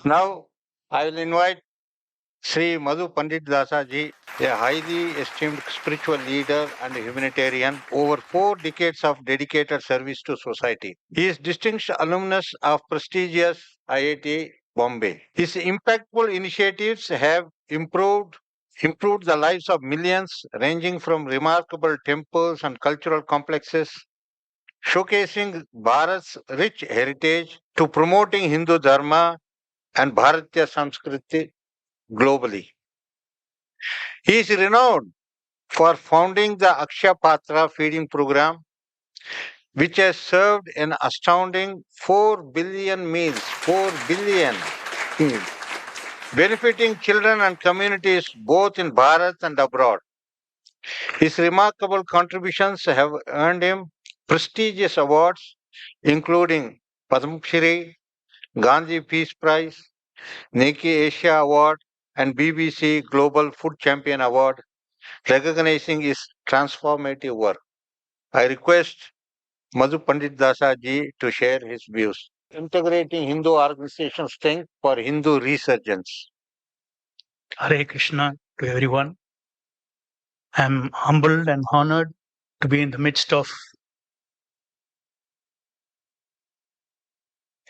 Now, I will invite Sri Madhu Pandit Dasa ji, a highly esteemed spiritual leader and humanitarian, over 4 decades of dedicated service to society. He is distinguished alumnus of prestigious IIT Bombay. His impactful initiatives have improved the lives of millions, ranging from remarkable temples and cultural complexes showcasing Bharat's rich heritage to promoting Hindu Dharma and Bharatiya Samskriti globally. He is renowned for founding the Akshay Patra feeding program, which has served an astounding 4 billion meals, 4 billion, meals, benefiting children and communities both in Bharat and abroad. His remarkable contributions have earned him prestigious awards, including Padma Shri, Gandhi Peace Prize, Nike Asia Award, and BBC Global Food Champion Award, recognizing his transformative work. I request Madhu Pandit Dasa ji to share his views. Integrating Hindu organization strength for Hindu resurgence. Hare Krishna to everyone. I am humbled and honored to be in the midst of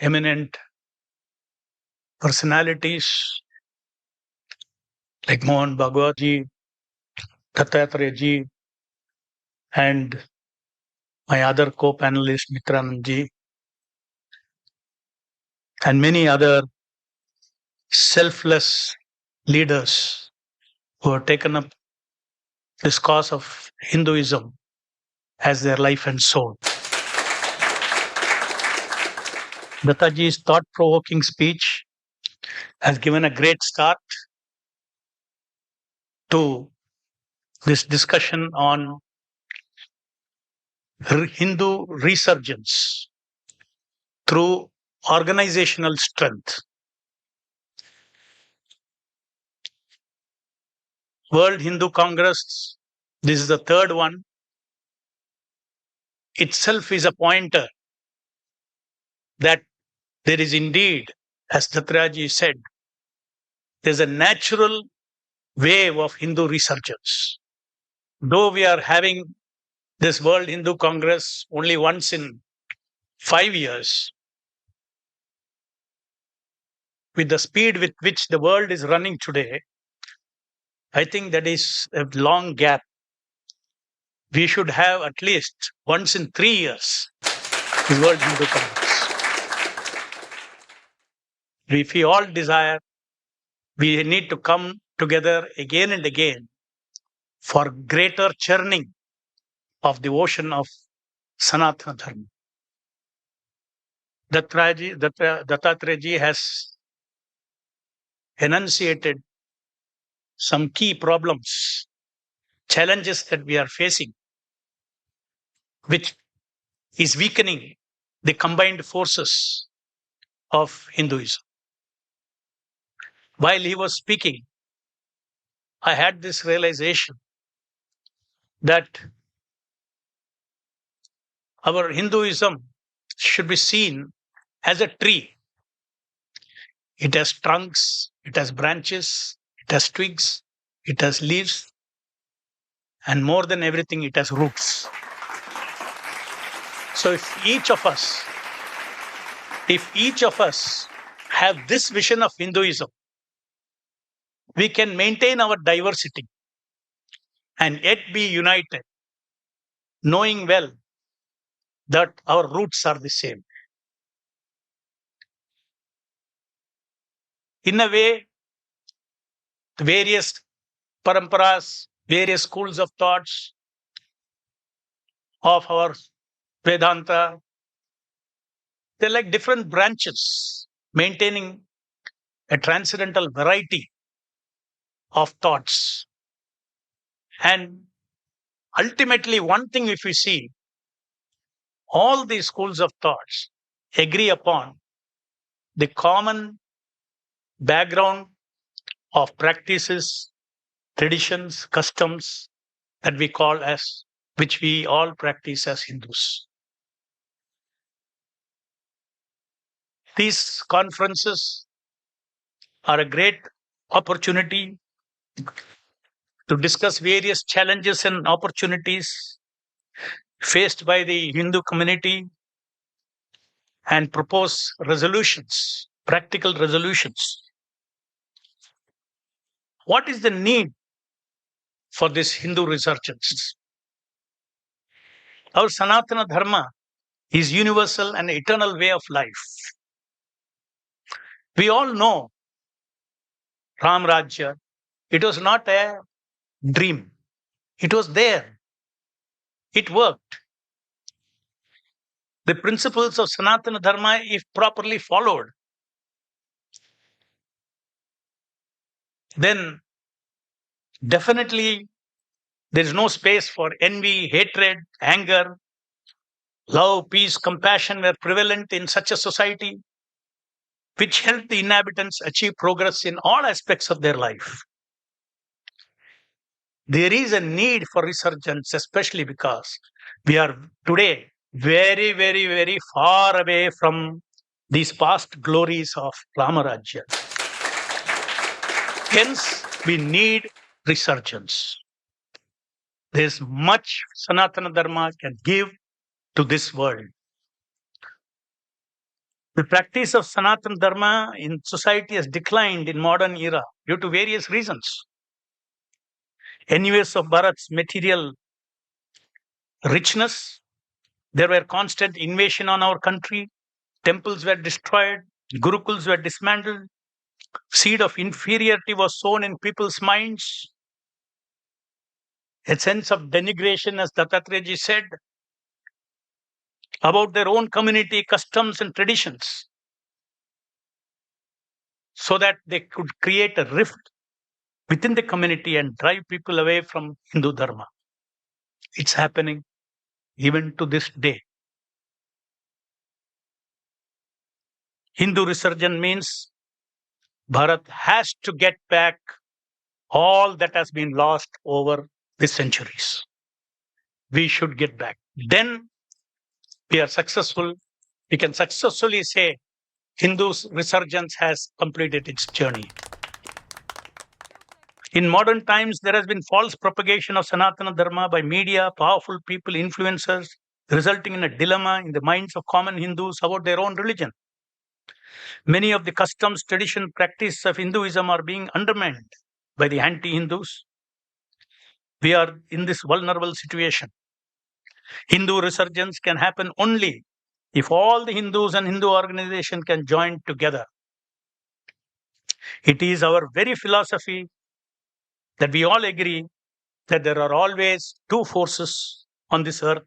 eminent personalities like Mohan Bhagwat ji, Dattatreya ji, and my other co-panelist Mitranand ji, and many other selfless leaders who have taken up this cause of Hinduism as their life and soul. Dattaji's thought-provoking speech has given a great start to this discussion on Hindu resurgence through organizational strength. World Hindu Congress, this is the third one, itself is a pointer that there is indeed, as Dattatreya said, there's a natural wave of Hindu resurgence. Though we are having this World Hindu Congress only once in 5 years, with the speed with which the world is running today, I think that is a long gap. We should have at least once in 3 years the World Hindu Congress. If we all desire, we need to come together again and again for greater churning of the ocean of Sanatana Dharma. Dattatreya ji has enunciated some key problems, challenges that we are facing, which is weakening the combined forces of Hinduism. While he was speaking, I had this realization that our Hinduism should be seen as a tree. It has trunks, it has branches, it has twigs, it has leaves, and more than everything, it has roots. So if each of us have this vision of Hinduism, we can maintain our diversity and yet be united, knowing well that our roots are the same. In a way, the various paramparas, various schools of thoughts of our Vedanta, they're like different branches maintaining a transcendental variety of thoughts. And ultimately, one thing if we see, all these schools of thoughts agree upon the common background of practices, traditions, customs that we call as, which we all practice as Hindus. These conferences are a great opportunity to discuss various challenges and opportunities faced by the Hindu community and propose resolutions, practical resolutions. What is the need for this Hindu resurgence? Our Sanatana Dharma is universal and eternal way of life. We all know Ram Rajya. It was not a dream. It was there. It worked. The principles of Sanatana Dharma, if properly followed, then definitely there is no space for envy, hatred, anger. Love, peace, compassion were prevalent in such a society, which helped the inhabitants achieve progress in all aspects of their life. There is a need for resurgence, especially because we are today very, very, very far away from these past glories of Ramarajya. Hence, we need resurgence. There's much Sanatana Dharma can give to this world. The practice of Sanatana Dharma in society has declined in modern era due to various reasons. Envious of Bharat's material richness, there were constant invasion on our country, temples were destroyed, gurukuls were dismantled, seed of inferiority was sown in people's minds, a sense of denigration, as Dattatreya said, about their own community, customs and traditions, so that they could create a rift within the community and drive people away from Hindu Dharma. It's happening even to this day. Hindu resurgence means Bharat has to get back all that has been lost over the centuries. We should get back. Then we are successful. We can successfully say Hindu's resurgence has completed its journey. In modern times, there has been false propagation of Sanatana Dharma by media, powerful people, influencers, resulting in a dilemma in the minds of common Hindus about their own religion. Many of the customs, tradition, practice of Hinduism are being undermined by the anti-Hindus. We are in this vulnerable situation. Hindu resurgence can happen only if all the Hindus and Hindu organizations can join together. It is our very philosophy that we all agree that there are always two forces on this earth,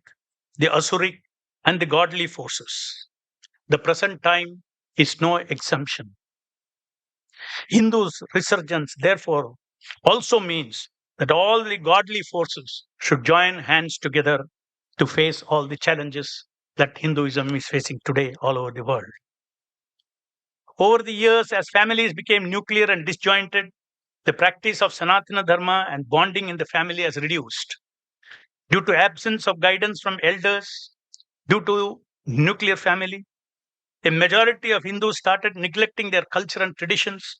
the Asuric and the godly forces. The present time is no exemption. Hindus' resurgence, therefore, also means that all the godly forces should join hands together to face all the challenges that Hinduism is facing today all over the world. Over the years, as families became nuclear and disjointed, the practice of Sanatana Dharma and bonding in the family has reduced. Due to absence of guidance from elders, due to nuclear family, a majority of Hindus started neglecting their culture and traditions,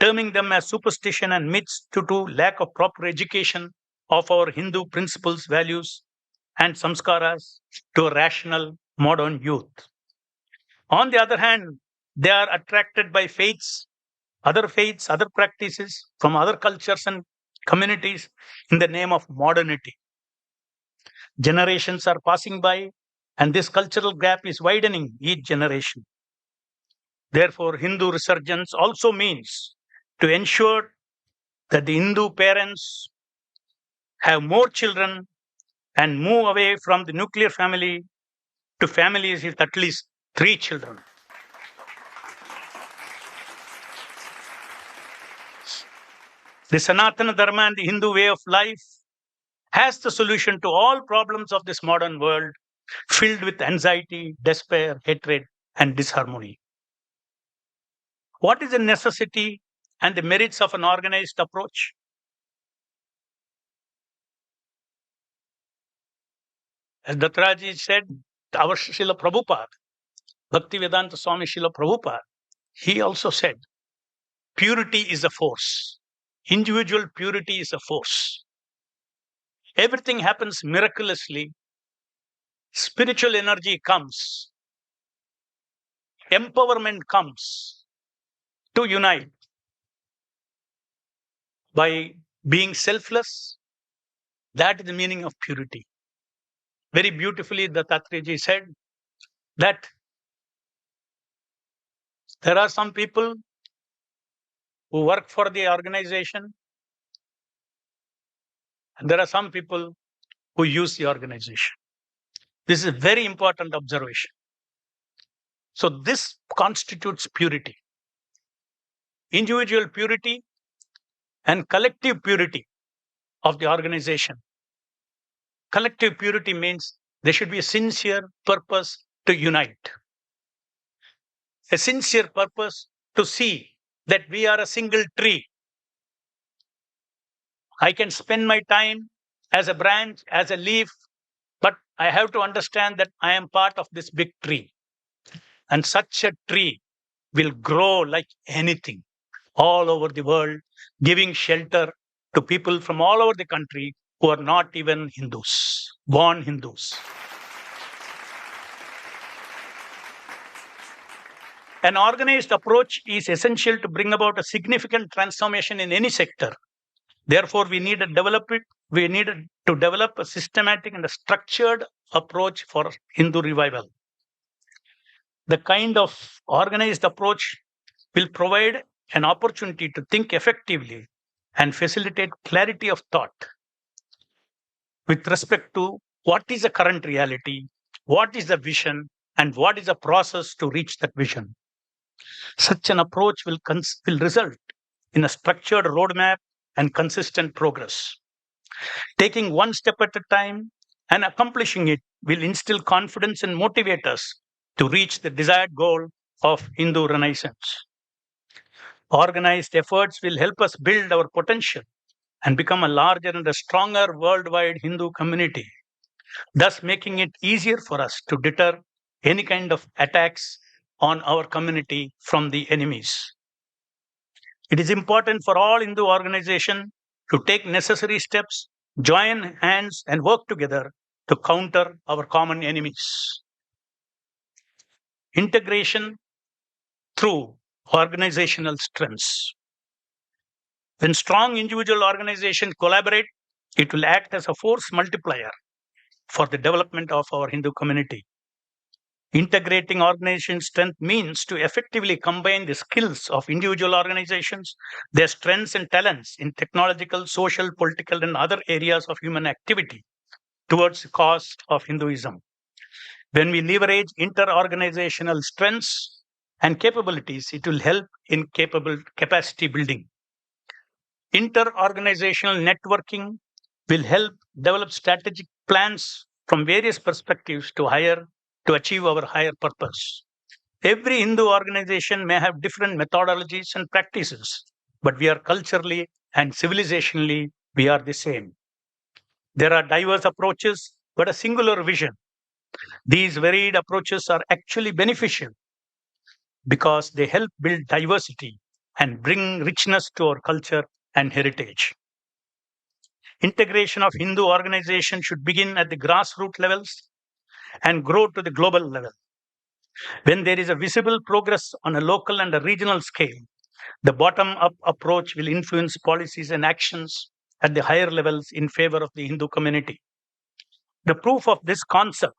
terming them as superstition and myths due to lack of proper education of our Hindu principles, values, and samskaras to a rational modern youth. On the other hand, they are attracted by faiths, other practices from other cultures and communities in the name of modernity. Generations are passing by, and this cultural gap is widening each generation. Therefore, Hindu resurgence also means to ensure that the Hindu parents have more children and move away from the nuclear family to families with at least 3 children. The Sanatana Dharma and the Hindu way of life has the solution to all problems of this modern world filled with anxiety, despair, hatred, and disharmony. What is the necessity and the merits of an organized approach? As Dattatreya said, our Srila Prabhupada, Bhaktivedanta Swami Srila Prabhupada, he also said purity is a force. Individual purity is a force. Everything happens miraculously. Spiritual energy comes, empowerment comes to unite by being selfless. That is the meaning of purity. Very beautifully, the Tatriyaji said that there are some people who work for the organization, and there are some people who use the organization. This is a very important observation. So, this constitutes purity, individual purity and collective purity of the organization. Collective purity means there should be a sincere purpose to unite, a sincere purpose to see that we are a single tree. I can spend my time as a branch, as a leaf, but I have to understand that I am part of this big tree. And such a tree will grow like anything all over the world, giving shelter to people from all over the country who are not even Hindus, born Hindus. An organized approach is essential to bring about a significant transformation in any sector. Therefore, we need to develop a systematic and a structured approach for Hindu revival. The kind of organized approach will provide an opportunity to think effectively and facilitate clarity of thought with respect to what is the current reality, what is the vision, and what is the process to reach that vision. Such an approach will result in a structured roadmap and consistent progress. Taking one step at a time and accomplishing it will instill confidence and motivate us to reach the desired goal of Hindu Renaissance. Organized efforts will help us build our potential and become a larger and a stronger worldwide Hindu community, thus making it easier for us to deter any kind of attacks on our community from the enemies. It is important for all Hindu organizations to take necessary steps, join hands, and work together to counter our common enemies. Integration through organizational strengths. When strong individual organizations collaborate, it will act as a force multiplier for the development of our Hindu community. Integrating organization strength means to effectively combine the skills of individual organizations, their strengths and talents in technological, social, political, and other areas of human activity towards the cause of Hinduism. When we leverage inter-organizational strengths and capabilities, it will help in capacity building. Inter-organizational networking will help develop strategic plans from various perspectives to achieve our higher purpose. Every Hindu organization may have different methodologies and practices, but we are culturally and civilizationally, we are the same. There are diverse approaches, but a singular vision. These varied approaches are actually beneficial because they help build diversity and bring richness to our culture and heritage. Integration of Hindu organizations should begin at the grassroots levels and grow to the global level. When there is a visible progress on a local and a regional scale, the bottom-up approach will influence policies and actions at the higher levels in favor of the Hindu community. The proof of this concept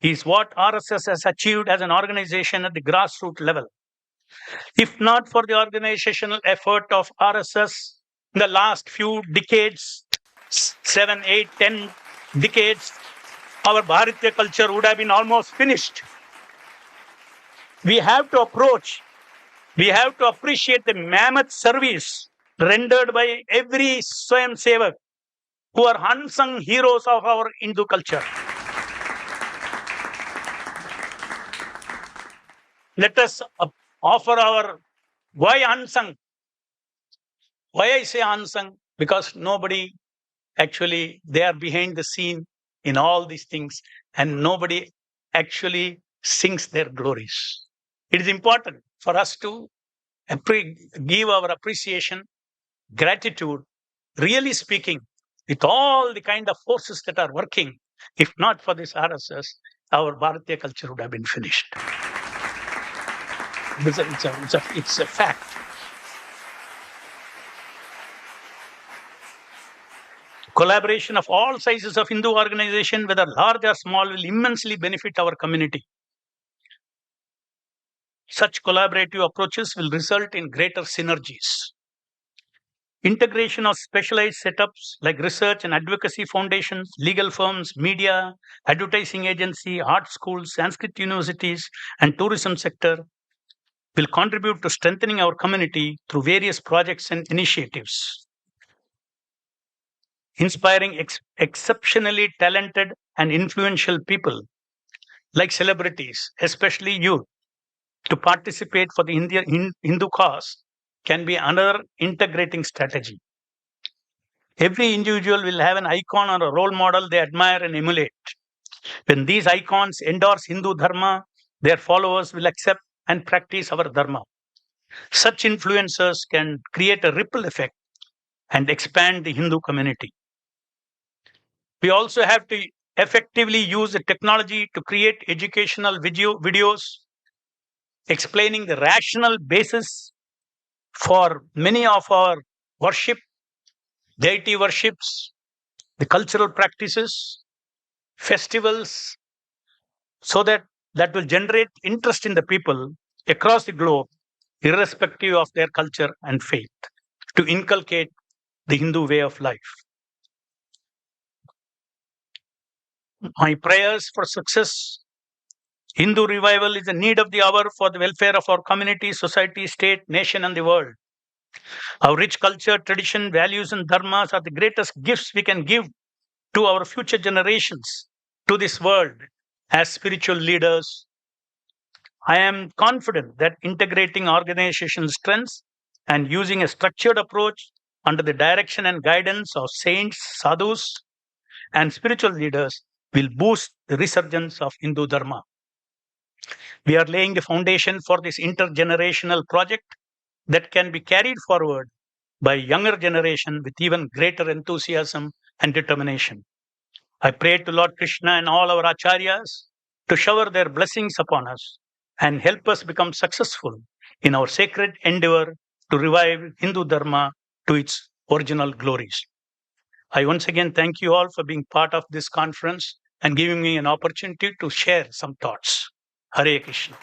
is what RSS has achieved as an organization at the grassroots level. If not for the organizational effort of RSS in the last few decades, 7, 8, 10 decades, our Bharatiya culture would have been almost finished. We have to appreciate the mammoth service rendered by every Swayam Sevak who are unsung heroes of our Hindu culture. Let us offer why unsung? Why I say unsung? Because nobody actually, they are behind the scene in all these things and nobody actually sings their glories. It is important for us to give our appreciation, gratitude, really speaking, with all the kind of forces that are working. If not for this RSS, our Bharatiya culture would have been finished. It's a fact. Collaboration of all sizes of Hindu organization, whether large or small, will immensely benefit our community. Such collaborative approaches will result in greater synergies. Integration of specialized setups like research and advocacy foundations, legal firms, media, advertising agency, art schools, Sanskrit universities, and tourism sector will contribute to strengthening our community through various projects and initiatives. Inspiring exceptionally talented and influential people like celebrities, especially youth, to participate for the Hindu cause can be another integrating strategy. Every individual will have an icon or a role model they admire and emulate. When these icons endorse Hindu Dharma, their followers will accept and practice our Dharma. Such influencers can create a ripple effect and expand the Hindu community. We also have to effectively use the technology to create educational videos explaining the rational basis for many of our worship, deity worships, the cultural practices, festivals, so that will generate interest in the people across the globe, irrespective of their culture and faith, to inculcate the Hindu way of life. My prayers for success. Hindu revival is a need of the hour for the welfare of our community, society, state, nation, and the world. Our rich culture, tradition, values, and dharmas are the greatest gifts we can give to our future generations, to this world. As spiritual leaders, I am confident that integrating organization strengths and using a structured approach under the direction and guidance of saints, sadhus, and spiritual leaders will boost the resurgence of Hindu Dharma. We are laying the foundation for this intergenerational project that can be carried forward by younger generation with even greater enthusiasm and determination. I pray to Lord Krishna and all our acharyas to shower their blessings upon us and help us become successful in our sacred endeavor to revive Hindu Dharma to its original glories. I once again thank you all for being part of this conference and giving me an opportunity to share some thoughts. Hare Krishna.